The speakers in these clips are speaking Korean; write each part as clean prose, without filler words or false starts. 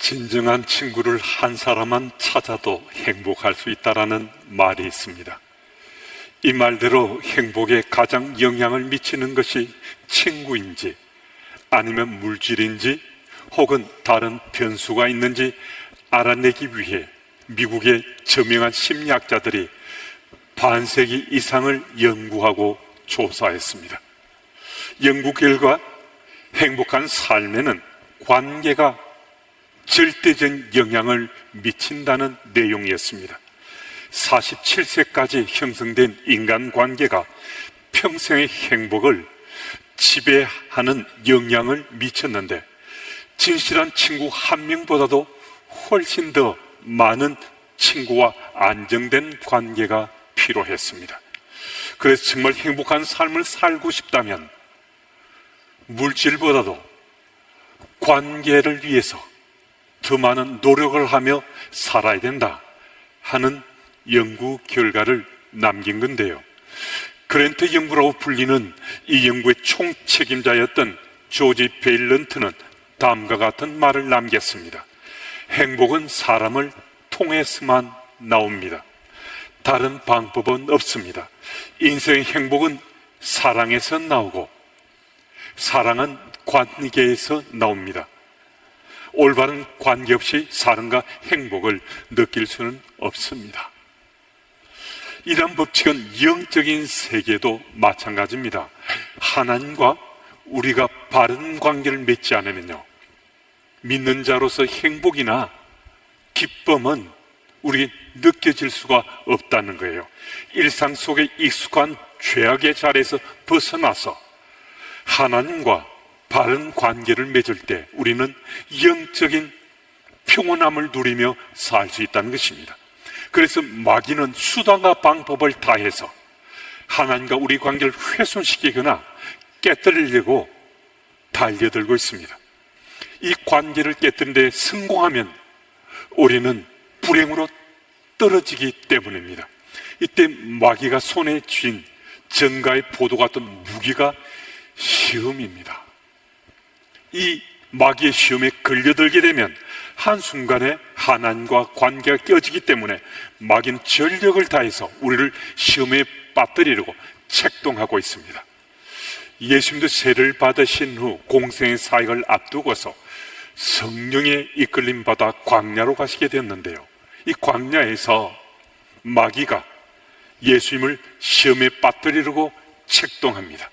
진정한 친구를 한 사람만 찾아도 행복할 수 있다라는 말이 있습니다. 이 말대로 행복에 가장 영향을 미치는 것이 친구인지 아니면 물질인지 혹은 다른 변수가 있는지 알아내기 위해 미국의 저명한 심리학자들이 반세기 이상을 연구하고 조사했습니다. 연구 결과 행복한 삶에는 관계가 절대적인 영향을 미친다는 내용이었습니다. 47세까지 형성된 인간관계가 평생의 행복을 지배하는 영향을 미쳤는데 진실한 친구 한 명보다도 훨씬 더 많은 친구와 안정된 관계가 필요했습니다. 그래서 정말 행복한 삶을 살고 싶다면 물질보다도 관계를 위해서 더 많은 노력을 하며 살아야 된다 하는 연구 결과를 남긴 건데요. 그랜트 연구라고 불리는 이 연구의 총책임자였던 조지 베일런트는 다음과 같은 말을 남겼습니다. 행복은 사람을 통해서만 나옵니다. 다른 방법은 없습니다. 인생의 행복은 사랑에서 나오고 사랑은 관계에서 나옵니다. 올바른 관계 없이 사랑과 행복을 느낄 수는 없습니다. 이런 법칙은 영적인 세계도 마찬가지입니다. 하나님과 우리가 바른 관계를 맺지 않으면요, 믿는 자로서 행복이나 기쁨은 우리에게 느껴질 수가 없다는 거예요. 일상 속에 익숙한 죄악의 자리에서 벗어나서 하나님과 바른 관계를 맺을 때 우리는 영적인 평온함을 누리며 살 수 있다는 것입니다. 그래서 마귀는 수단과 방법을 다해서 하나님과 우리 관계를 훼손시키거나 깨뜨리려고 달려들고 있습니다. 이 관계를 깨뜨리는 데 성공하면 우리는 불행으로 떨어지기 때문입니다. 이때 마귀가 손에 쥔 전가의 포도 같은 무기가 시험입니다. 이 마귀의 시험에 걸려들게 되면 한순간에 하나님과 관계가 깨어지기 때문에 마귀는 전력을 다해서 우리를 시험에 빠뜨리려고 책동하고 있습니다. 예수님도 세례를 받으신 후 공생의 사역을 앞두고서 성령에 이끌림 받아 광야로 가시게 됐는데요, 이 광야에서 마귀가 예수님을 시험에 빠뜨리려고 책동합니다.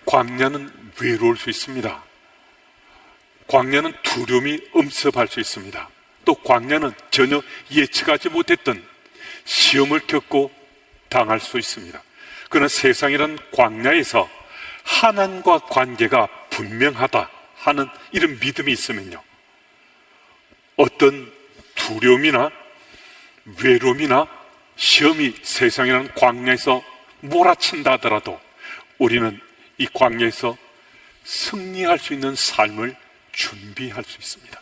광야는 외로울 수 있습니다. 광야는 두려움이 엄습할 수 있습니다. 또 광야는 전혀 예측하지 못했던 시험을 겪고 당할 수 있습니다. 그러나 세상이란 광야에서 하나님과 관계가 분명하다 하는 이런 믿음이 있으면요, 어떤 두려움이나 외로움이나 시험이 세상이라는 광야에서 몰아친다 하더라도 우리는 이 광야에서 승리할 수 있는 삶을 준비할 수 있습니다.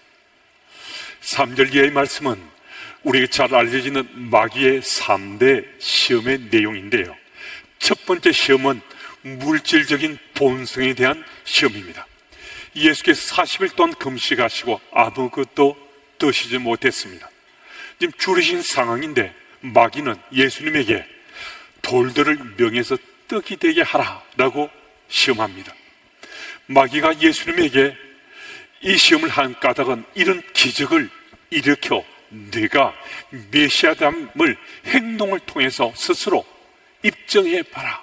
3절 이하의 말씀은 우리에게 잘 알려지는 마귀의 3대 시험의 내용인데요, 첫 번째 시험은 물질적인 본성에 대한 시험입니다. 예수께서 40일 동안 금식하시고 아무것도 드시지 못했습니다. 지금 줄이신 상황인데 마귀는 예수님에게 돌들을 명해서 떡이 되게 하라라고 시험합니다. 마귀가 예수님에게 이 시험을 한 까닭은 이런 기적을 일으켜 네가 메시아됨을 행동을 통해서 스스로 입증해 봐라,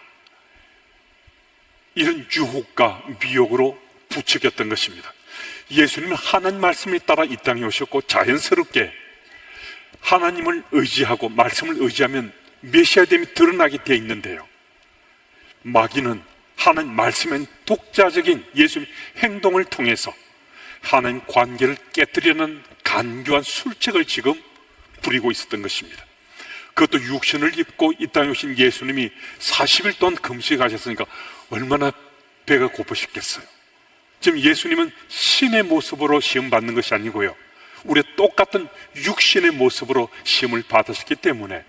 이런 유혹과 미혹으로 부추겼던 것입니다. 예수님은 하나님 말씀에 따라 이 땅에 오셨고 자연스럽게 하나님을 의지하고 말씀을 의지하면 메시아됨이 드러나게 되어 있는데요, 마귀는 하나님 말씀엔 독자적인 예수님의 행동을 통해서 하나님 관계를 깨뜨리는 간교한 술책을 지금 부리고 있었던 것입니다. 그것도 육신을 입고 이 땅에 오신 예수님이 40일 동안 금식하셨으니까 얼마나 배가 고프셨겠어요. 지금 예수님은 신의 모습으로 시험 받는 것이 아니고요, 우리의 똑같은 육신의 모습으로 시험을 받으셨기 때문에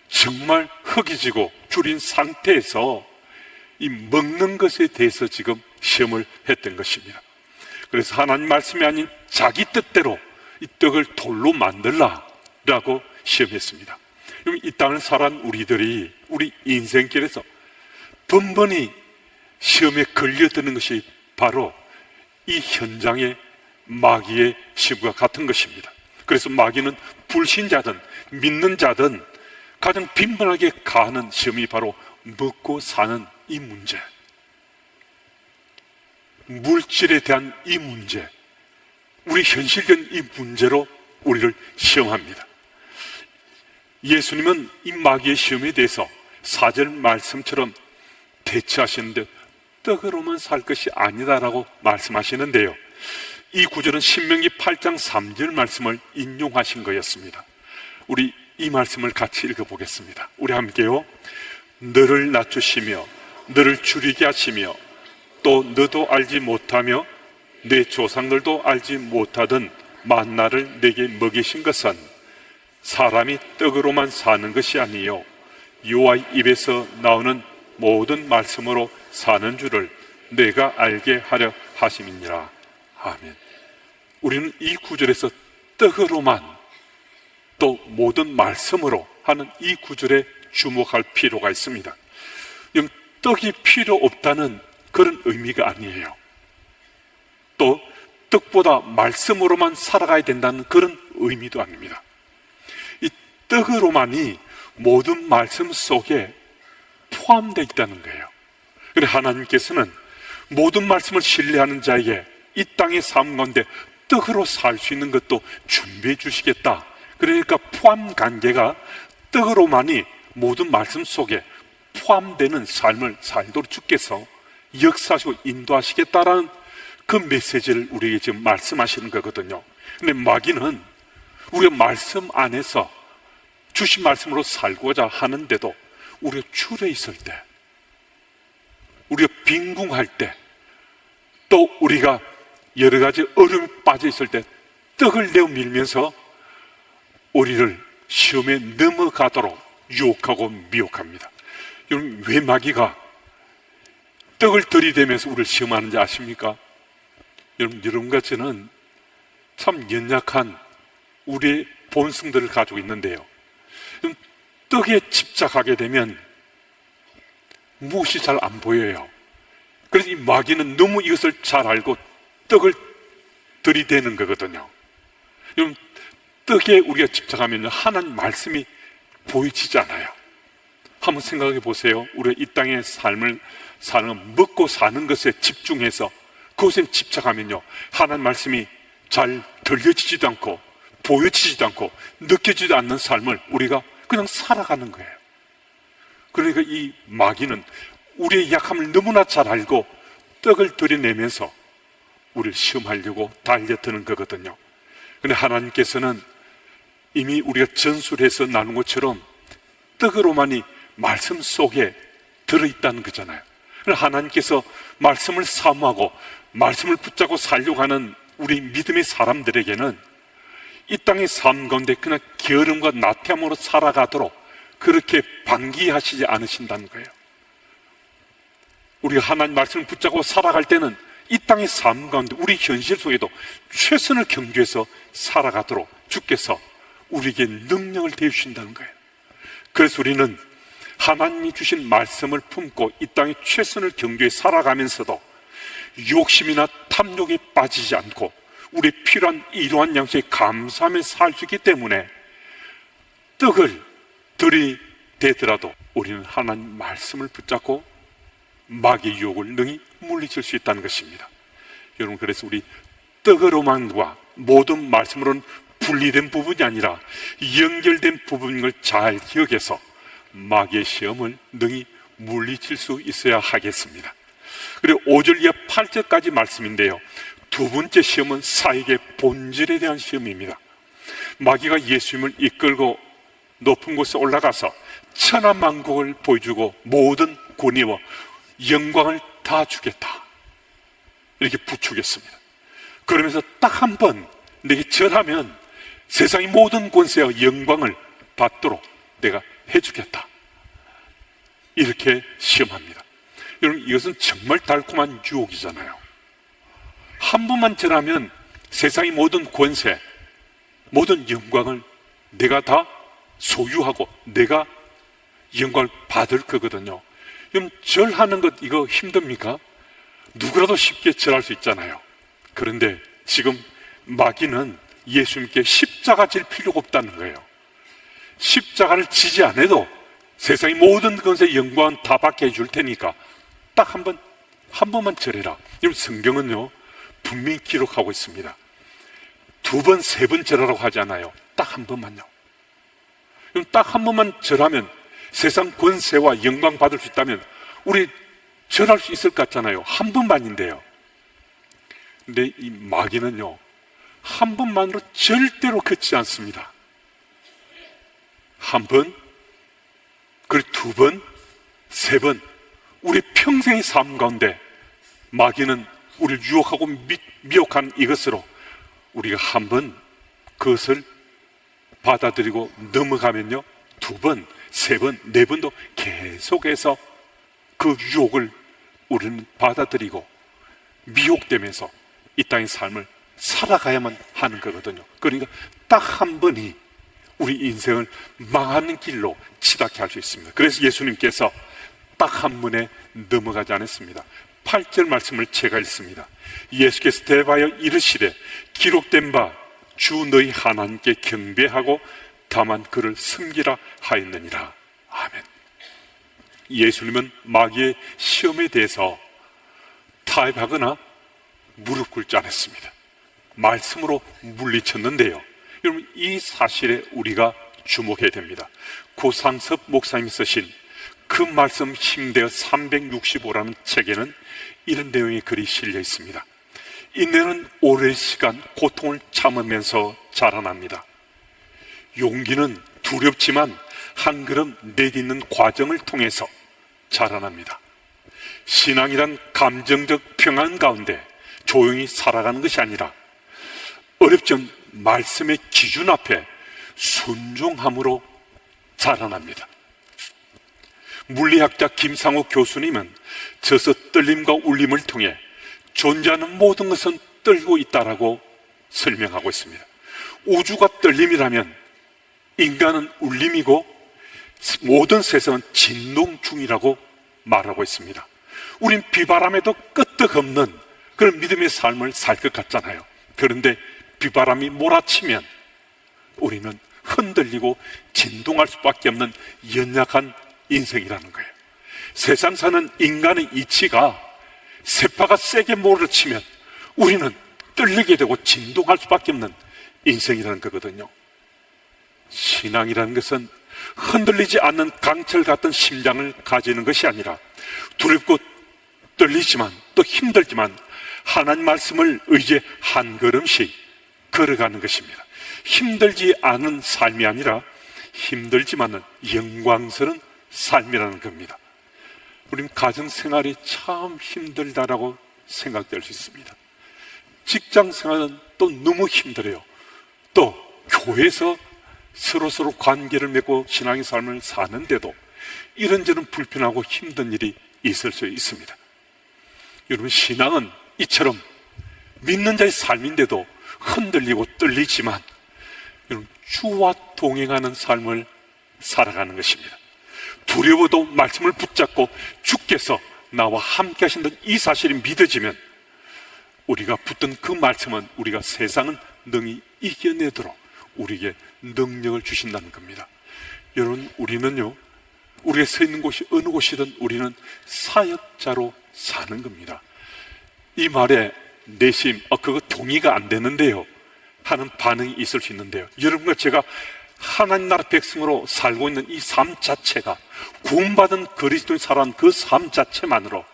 정말 허기지고 줄인 상태에서 이 먹는 것에 대해서 지금 시험을 했던 것입니다. 그래서 하나님 말씀이 아닌 자기 뜻대로 이 떡을 돌로 만들라라고 시험했습니다. 이 땅을 살아온 우리들이 우리 인생길에서 번번이 시험에 걸려드는 것이 바로 이 현장의 마귀의 시험과 같은 것입니다. 그래서 마귀는 불신자든 믿는 자든 가장 빈번하게 가하는 시험이 바로 먹고 사는 이 문제, 물질에 대한 이 문제, 우리 현실적인 이 문제로 우리를 시험합니다. 예수님은 이 마귀의 시험에 대해서 4절 말씀처럼 대처하시는데 떡으로만 살 것이 아니다라고 말씀하시는데요, 이 구절은 신명기 8장 3절 말씀을 인용하신 거였습니다. 우리 이 말씀을 같이 읽어보겠습니다. 우리 함께요. 너를 낮추시며 너를 줄이게 하시며 또 너도 알지 못하며 내 조상들도 알지 못하던 만나를 내게 먹이신 것은 사람이 떡으로만 사는 것이 아니요 여호와의 입에서 나오는 모든 말씀으로 사는 줄을 내가 알게 하려 하심이니라. 아멘. 우리는 이 구절에서 떡으로만 또 모든 말씀으로 하는 이 구절에 주목할 필요가 있습니다. 떡이 필요 없다는 그런 의미가 아니에요. 또 떡보다 말씀으로만 살아가야 된다는 그런 의미도 아닙니다. 이 떡으로만이 모든 말씀 속에 포함되어 있다는 거예요. 그래 하나님께서는 모든 말씀을 신뢰하는 자에게 이 땅의 삶 가운데 떡으로 살 수 있는 것도 준비해 주시겠다. 그러니까 포함 관계가 떡으로만이 모든 말씀 속에 포함되는 삶을 살도록 주께서 역사하시고 인도하시겠다라는 그 메시지를 우리에게 지금 말씀하시는 거거든요. 근데 마귀는 우리가 말씀 안에서 주신 말씀으로 살고자 하는데도 우리가 줄여 있을 때, 우리가 빈궁할 때, 또 우리가 여러 가지 어려움에 빠져 있을 때 떡을 내어 밀면서 우리를 시험에 넘어가도록 유혹하고 미혹합니다. 여러분, 왜 마귀가 떡을 들이대면서 우리를 시험하는지 아십니까? 여러분과 저는 참 연약한 우리의 본성들을 가지고 있는데요, 떡에 집착하게 되면 무엇이 잘 안 보여요. 그래서 이 마귀는 너무 이것을 잘 알고 떡을 들이대는 거거든요. 여러분, 떡에 우리가 집착하면 하나님 말씀이 보이지지 않아요. 한번 생각해 보세요. 우리가 이 땅의 삶을 사는, 먹고 사는 것에 집중해서 그것에 집착하면요, 하나님 말씀이 잘 들려지지도 않고 보여지지도 않고 느껴지지도 않는 삶을 우리가 그냥 살아가는 거예요. 그러니까 이 마귀는 우리의 약함을 너무나 잘 알고 떡을 들이내면서 우리를 시험하려고 달려드는 거거든요. 그런데 하나님께서는 이미 우리가 전술해서 나눈 것처럼 떡으로만이 말씀 속에 들어있다는 거잖아요. 하나님께서 말씀을 사모하고 말씀을 붙잡고 살려고 하는 우리 믿음의 사람들에게는 이 땅의 삶 가운데 그냥 게으름과 나태함으로 살아가도록 그렇게 방기하시지 않으신다는 거예요. 우리가 하나님 말씀을 붙잡고 살아갈 때는 이 땅의 삶 가운데 우리 현실 속에도 최선을 경주해서 살아가도록 주께서 우리에게 능력을 대주신다는 거예요. 그래서 우리는 하나님이 주신 말씀을 품고 이 땅의 최선을 경주해 살아가면서도 욕심이나 탐욕에 빠지지 않고 우리 필요한 이러한 양식에 감사하며 살 수 있기 때문에 떡을 들이대더라도 우리는 하나님 말씀을 붙잡고 마귀의 유혹을 능히 물리칠 수 있다는 것입니다. 여러분, 그래서 우리 떡으로만과 모든 말씀으로는 분리된 부분이 아니라 연결된 부분인 걸 잘 기억해서 마귀의 시험을 능히 물리칠 수 있어야 하겠습니다. 그리고 5절 이하 8절까지 말씀인데요, 두 번째 시험은 사역의 본질에 대한 시험입니다. 마귀가 예수님을 이끌고 높은 곳에 올라가서 천하만국을 보여주고 모든 권위와 영광을 다 주겠다, 이렇게 부추겼습니다. 그러면서 딱 한 번 내게 절하면 세상의 모든 권세와 영광을 받도록 내가 해주겠다, 이렇게 시험합니다. 여러분, 이것은 정말 달콤한 유혹이잖아요. 한 번만 절하면 세상의 모든 권세, 모든 영광을 내가 다 소유하고 내가 영광을 받을 거거든요. 그럼 절하는 것 이거 힘듭니까? 누구라도 쉽게 절할 수 있잖아요. 그런데 지금 마귀는 예수님께 십자가 질 필요가 없다는 거예요. 십자가를 지지 않아도 세상의 모든 것의 영광은 다 받게 해줄 테니까 딱 한 번만 절해라. 여러분, 성경은요 분명히 기록하고 있습니다. 2번, 3번 절하라고 하지 않아요. 딱 한 번만요. 그럼 딱 한 번만 절하면 세상 권세와 영광 받을 수 있다면 우리 절할 수 있을 것 같잖아요. 한 번만인데요. 근데 이 마귀는요 한 번만으로 절대로 걷지 않습니다. 한 번, 그리고 2번, 3번, 우리 평생의 삶 가운데 마귀는 우리를 유혹하고 미혹한 이것으로 우리가 한 번 그것을 받아들이고 넘어가면요 2번, 3번, 4번도 계속해서 그 유혹을 우리는 받아들이고 미혹되면서 이 땅의 삶을 살아가야만 하는 거거든요. 그러니까 딱 한 번이 우리 인생을 망하는 길로 치닫게 할 수 있습니다. 그래서 예수님께서 딱 한 번에 넘어가지 않았습니다. 8절 말씀을 제가 읽습니다. 예수께서 대하여 이르시되 기록된 바 주 너희 하나님께 경배하고 다만 그를 섬기라 하였느니라. 아멘. 예수님은 마귀의 시험에 대해서 타협하거나 무릎 꿇지 않았습니다. 말씀으로 물리쳤는데요. 여러분, 이 사실에 우리가 주목해야 됩니다. 고상섭 목사님이 쓰신 그 말씀 힘대어 365라는 책에는 이런 내용의 글이 실려 있습니다. 인내는 오랜 시간 고통을 참으면서 자라납니다. 용기는 두렵지만 한 걸음 내딛는 과정을 통해서 자라납니다. 신앙이란 감정적 평안 가운데 조용히 살아가는 것이 아니라 어렵지만 말씀의 기준 앞에 순종함으로 자라납니다. 물리학자 김상욱 교수님은 저서 떨림과 울림을 통해 존재하는 모든 것은 떨고 있다라고 설명하고 있습니다. 우주가 떨림이라면 인간은 울림이고 모든 세상은 진동 중이라고 말하고 있습니다. 우린 비바람에도 끄떡없는 그런 믿음의 삶을 살 것 같잖아요. 그런데 비바람이 몰아치면 우리는 흔들리고 진동할 수밖에 없는 연약한 인생이라는 거예요. 세상 사는 인간의 이치가 세파가 세게 몰아치면 우리는 떨리게 되고 진동할 수밖에 없는 인생이라는 거거든요. 신앙이라는 것은 흔들리지 않는 강철 같은 심장을 가지는 것이 아니라 두렵고 떨리지만 또 힘들지만 하나님 말씀을 의지해 한 걸음씩 걸어가는 것입니다. 힘들지 않은 삶이 아니라 힘들지만은 영광스러운 삶이라는 겁니다. 우리는 가정생활이 참 힘들다라고 생각될 수 있습니다. 직장생활은 또 너무 힘들어요. 또 교회에서 서로 관계를 맺고 신앙의 삶을 사는데도 이런저런 불편하고 힘든 일이 있을 수 있습니다. 여러분, 신앙은 이처럼 믿는 자의 삶인데도 흔들리고 떨리지만 여러분, 주와 동행하는 삶을 살아가는 것입니다. 두려워도 말씀을 붙잡고 주께서 나와 함께 하신다는 이 사실이 믿어지면 우리가 붙든 그 말씀은 우리가 세상은 능히 이겨내도록 우리에게 능력을 주신다는 겁니다. 여러분, 우리는요, 우리가 서 있는 곳이 어느 곳이든 우리는 사역자로 사는 겁니다. 이 말에 내심 그거 동의가 안 되는데요 하는 반응이 있을 수 있는데요, 여러분과 제가 하나님 나라 백성으로 살고 있는 이 삶 자체가 구원받은 그리스도인 살아온 그 삶 자체만으로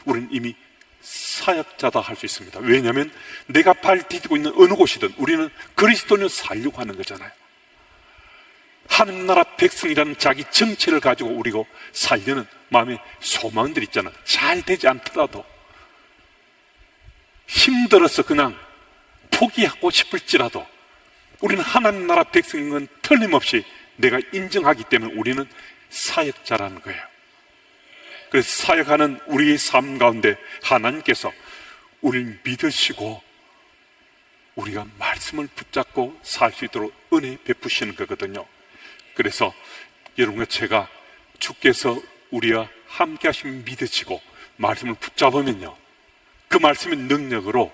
우리는 이미 사역자다 할 수 있습니다. 왜냐하면 내가 발 디디고 있는 어느 곳이든 우리는 그리스도인을 살려고 하는 거잖아요. 하나님 나라 백성이라는 자기 정체를 가지고 우리가 살려는 마음의 소망들 있잖아요. 잘 되지 않더라도 힘들어서 그냥 포기하고 싶을지라도 우리는 하나님 나라 백성인 건 틀림없이 내가 인정하기 때문에 우리는 사역자라는 거예요. 그래서 사역하는 우리의 삶 가운데 하나님께서 우리를 믿으시고 우리가 말씀을 붙잡고 살 수 있도록 은혜 베푸시는 거거든요. 그래서 여러분과 제가 주께서 우리와 함께 하시면 믿으시고 말씀을 붙잡으면요, 그 말씀의 능력으로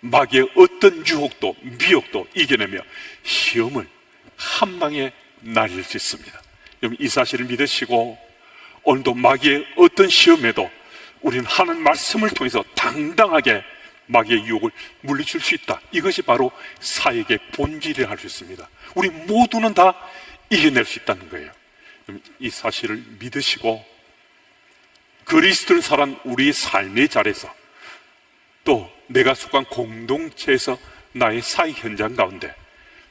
마귀의 어떤 유혹도 미혹도 이겨내며 시험을 한 방에 날릴 수 있습니다. 여러분, 이 사실을 믿으시고 오늘도 마귀의 어떤 시험에도 우리는 하나님 말씀을 통해서 당당하게 마귀의 유혹을 물리칠 수 있다. 이것이 바로 사역의 본질이라 할 수 있습니다. 우리 모두는 다 이겨낼 수 있다는 거예요. 이 사실을 믿으시고 그리스도를 살아온 우리의 삶의 자리에서 또 내가 속한 공동체에서 나의 사회 현장 가운데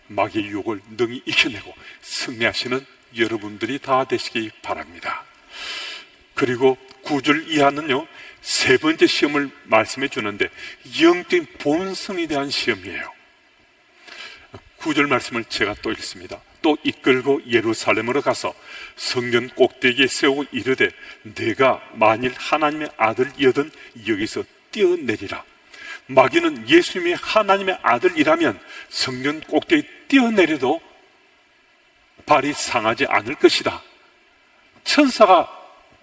마귀의 유혹을 능히 이겨내고 승리하시는 여러분들이 다 되시기 바랍니다. 그리고 9절 이하는요, 세 번째 시험을 말씀해 주는데 영적인 본성에 대한 시험이에요. 9절 말씀을 제가 또 읽습니다. 또 이끌고 예루살렘으로 가서 성전 꼭대기에 세우고 이르되 내가 만일 하나님의 아들이거든 여기서 뛰어내리라. 마귀는 예수님이 하나님의 아들이라면 성전 꼭대기에 뛰어내려도 발이 상하지 않을 것이다. 천사가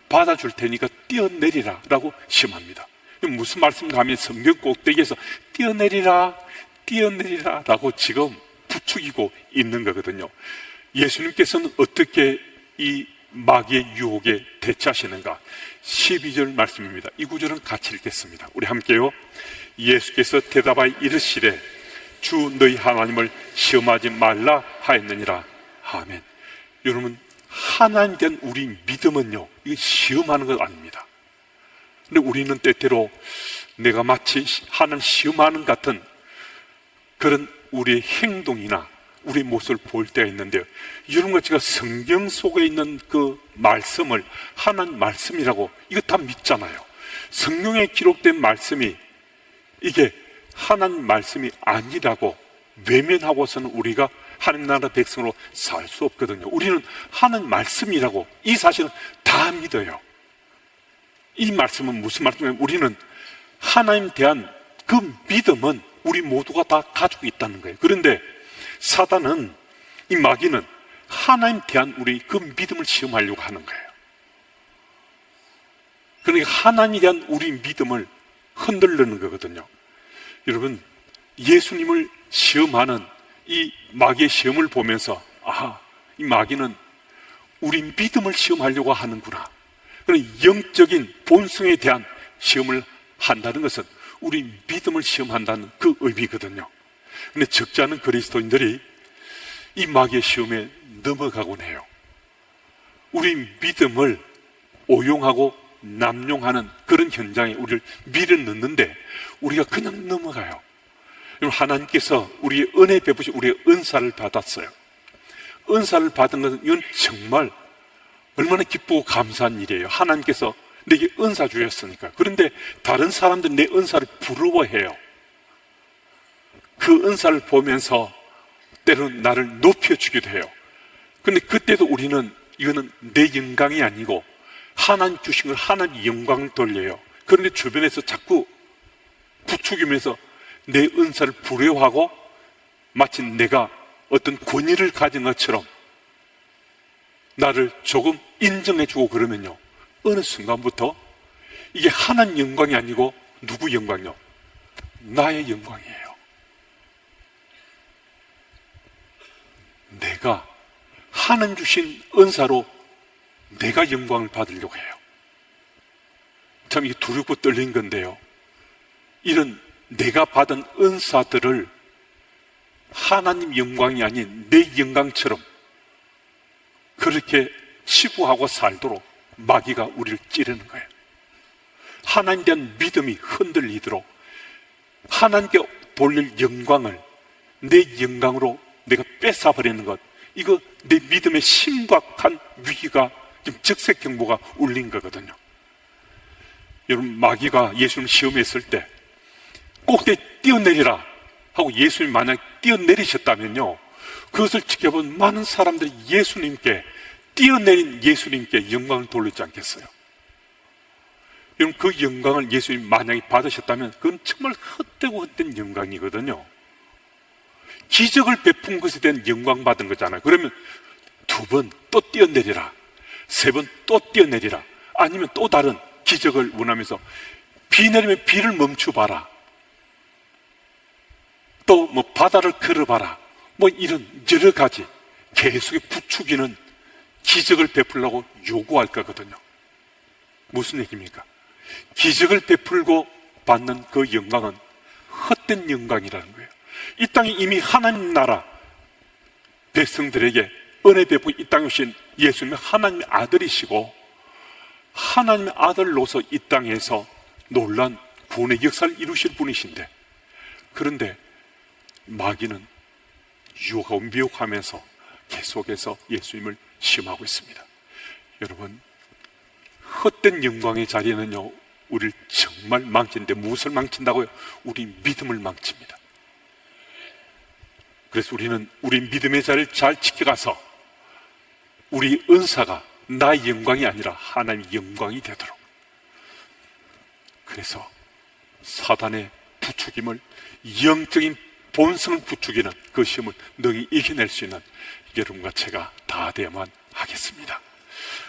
받아줄 테니까 뛰어내리라 라고 시험합니다. 무슨 말씀인가 하면 성경 꼭대기에서 뛰어내리라 뛰어내리라 라고 지금 부추기고 있는 거거든요. 예수님께서는 어떻게 이 마귀의 유혹에 대처하시는가? 12절 말씀입니다. 이 구절은 같이 읽겠습니다. 우리 함께요. 예수께서 대답하여 이르시되 주 너희 하나님을 시험하지 말라 하였느니라. 아멘. 여러분, 하나님에 대한 우리 믿음은요, 이거 시험하는 것 아닙니다. 근데 우리는 때때로 내가 마치 하나님 시험하는 같은 그런 우리의 행동이나 우리의 모습을 볼 때가 있는데요, 여러분과 제가 성경 속에 있는 그 말씀을 하나님 말씀이라고 이거 다 믿잖아요. 성경에 기록된 말씀이 이게 하나님 말씀이 아니라고 외면하고서는 우리가 하나님 나라 백성으로 살 수 없거든요. 우리는 하나님 말씀이라고 이 사실은 다 믿어요. 이 말씀은 무슨 말씀이냐면 우리는 하나님에 대한 그 믿음은 우리 모두가 다 가지고 있다는 거예요. 그런데 사단은, 이 마귀는 하나님에 대한 우리 그 믿음을 시험하려고 하는 거예요. 그러니까 하나님에 대한 우리 믿음을 흔들려는 거거든요. 여러분, 예수님을 시험하는 이 마귀의 시험을 보면서 이 마귀는 우리 믿음을 시험하려고 하는구나. 그런 영적인 본성에 대한 시험을 한다는 것은 우리 믿음을 시험한다는 그 의미거든요. 그런데 적지 않은 그리스도인들이 이 마귀의 시험에 넘어가곤 해요. 우리 믿음을 오용하고 남용하는 그런 현장에 우리를 밀어넣는데 우리가 그냥 넘어가요. 하나님께서 우리의 은혜 베푸시 우리의 은사를 받았어요. 은사를 받은 것은 이건 정말 얼마나 기쁘고 감사한 일이에요. 하나님께서 내게 은사 주셨으니까. 그런데 다른 사람들은 내 은사를 부러워해요. 그 은사를 보면서 때로는 나를 높여주기도 해요. 그런데 그때도 우리는 이거는 내 영광이 아니고 하나님 주신 걸 하나님 영광을 돌려요. 그런데 주변에서 자꾸 부추기면서 내 은사를 부러워하고 마치 내가 어떤 권위를 가진 것처럼 나를 조금 인정해주고 그러면요, 어느 순간부터 이게 하나님 영광이 아니고 누구 영광이요? 나의 영광이에요. 내가 하나님 주신 은사로 내가 영광을 받으려고 해요. 참 이게 두렵고 떨린 건데요, 이런 내가 받은 은사들을 하나님 영광이 아닌 내 영광처럼 그렇게 치부하고 살도록 마귀가 우리를 찌르는 거예요. 하나님에 대한 믿음이 흔들리도록 하나님께 돌릴 영광을 내 영광으로 내가 뺏어버리는 것, 이거 내 믿음의 심각한 위기가 지금 적색경보가 울린 거거든요. 여러분, 마귀가 예수님 시험했을 때 꼭대기 뛰어내리라 하고 예수님 만약 뛰어내리셨다면요, 그것을 지켜본 많은 사람들이 예수님께, 뛰어내린 예수님께 영광을 돌리지 않겠어요? 여러분, 그 영광을 예수님 만약에 받으셨다면 그건 정말 헛되고 헛된 영광이거든요. 기적을 베푼 것에 대한 영광 받은 거잖아요. 그러면 2번 또 뛰어내리라, 3번 또 뛰어내리라, 아니면 또 다른 기적을 원하면서 비 내리면 비를 멈춰봐라, 또 뭐 바다를 걸어봐라, 뭐 이런 여러 가지 계속 부추기는 기적을 베풀려고 요구할 거거든요. 무슨 얘기입니까? 기적을 베풀고 받는 그 영광은 헛된 영광이라는 거예요. 이 땅에 이미 하나님 나라 백성들에게 은혜 베푸고 이 땅에 오신 예수님은 하나님의 아들이시고 하나님의 아들로서 이 땅에서 놀란 구원의 역사를 이루실 분이신데, 그런데 마귀는 유혹하고 미혹하면서 계속해서 예수님을 시험하고 있습니다. 여러분, 헛된 영광의 자리는요, 우리를 정말 망치는데 무엇을 망친다고요? 우리 믿음을 망칩니다. 그래서 우리는 우리 믿음의 자리를 잘 지켜가서 우리 은사가 나의 영광이 아니라 하나님의 영광이 되도록, 그래서 사단의 부추김을, 영적인 본성을 부추기는 그 시험을 능히 이겨낼 수 있는 여러분과 제가 다 되어야만 하겠습니다.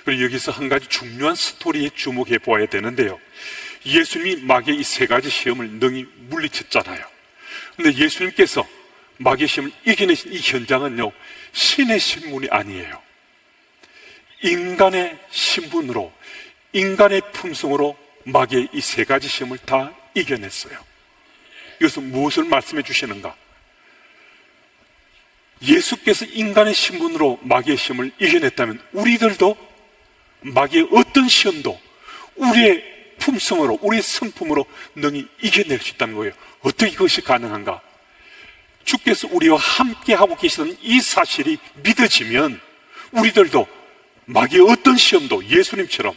그리고 여기서 한 가지 중요한 스토리에 주목해 보아야 되는데요, 예수님이 마귀의 이 3가지 시험을 능히 물리쳤잖아요. 근데 예수님께서 마귀의 시험을 이겨내신 이 현장은요, 신의 신분이 아니에요. 인간의 신분으로, 인간의 품성으로 마귀의 이 3가지 시험을 다 이겨냈어요. 이것은 무엇을 말씀해 주시는가? 예수께서 인간의 신분으로 마귀의 시험을 이겨냈다면 우리들도 마귀의 어떤 시험도 우리의 품성으로, 우리의 성품으로 능히 이겨낼 수 있다는 거예요. 어떻게 그것이 가능한가? 주께서 우리와 함께 하고 계시는 이 사실이 믿어지면 우리들도 마귀의 어떤 시험도 예수님처럼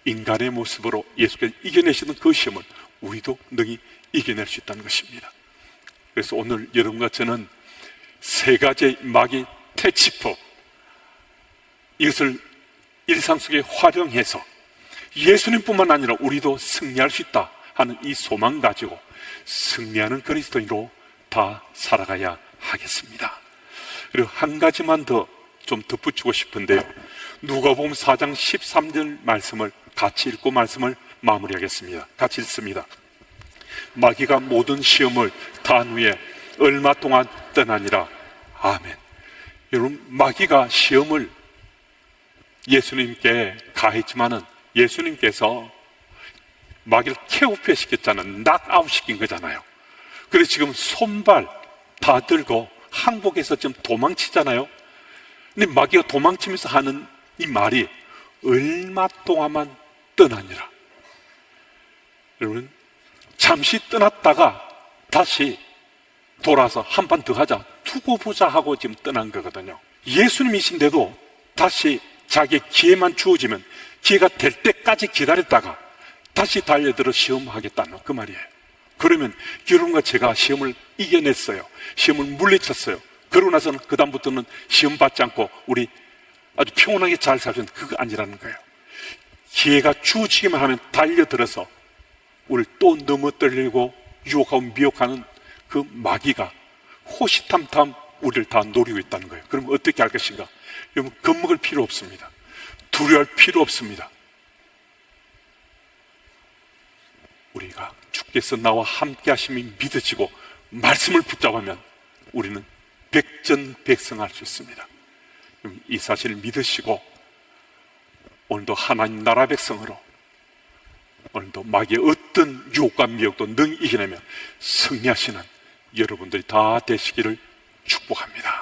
인간의 모습으로 예수께서 이겨내시는 그 시험을 우리도 능히 이겨낼 수 있다는 것입니다. 그래서 오늘 여러분과 저는 3가지 마귀 퇴치법, 이것을 일상 속에 활용해서 예수님뿐만 아니라 우리도 승리할 수 있다 하는 이 소망 가지고 승리하는 그리스도인으로 다 살아가야 하겠습니다. 그리고 한 가지만 더 좀 덧붙이고 싶은데요, 누가복음 4장 13절 말씀을 같이 읽고 말씀을 마무리하겠습니다. 같이 읽습니다. 마귀가 모든 시험을 단 후에 얼마 동안 떠나니라. 아멘. 여러분, 마귀가 시험을 예수님께 가했지만은 예수님께서 마귀를 케오페 시켰잖아요. 낙아웃 시킨 거잖아요. 그래서 지금 손발 다 들고 항복해서 지금 도망치잖아요. 근데 마귀가 도망치면서 하는 이 말이 얼마 동안만 떠나니라. 여러분, 잠시 떠났다가 다시 돌아서 한 번 더 하자, 두고 보자 하고 지금 떠난 거거든요. 예수님이신데도 다시 자기의 기회만 주어지면 기회가 될 때까지 기다렸다가 다시 달려들어 시험하겠다는 그 말이에요. 그러면 여러분과 제가 시험을 이겨냈어요. 시험을 물리쳤어요. 그러고 나서는 그 다음부터는 시험 받지 않고 우리 아주 평온하게 잘 살면 그거 아니라는 거예요. 기회가 주어지기만 하면 달려들어서 우리를 또 넘어뜨리고 유혹하고 미혹하는 그 마귀가 호시탐탐 우리를 다 노리고 있다는 거예요. 그럼 어떻게 할 것인가? 여러분, 겁먹을 필요 없습니다. 두려워할 필요 없습니다. 우리가 주께서 나와 함께 하심이 믿어지고 말씀을 붙잡으면 우리는 백전백승할 수 있습니다. 이 사실을 믿으시고 오늘도 하나님 나라 백성으로 오늘도 마귀의 어떤 유혹과 미혹도 능히 이겨내며 승리하시는 여러분들이 다 되시기를 축복합니다.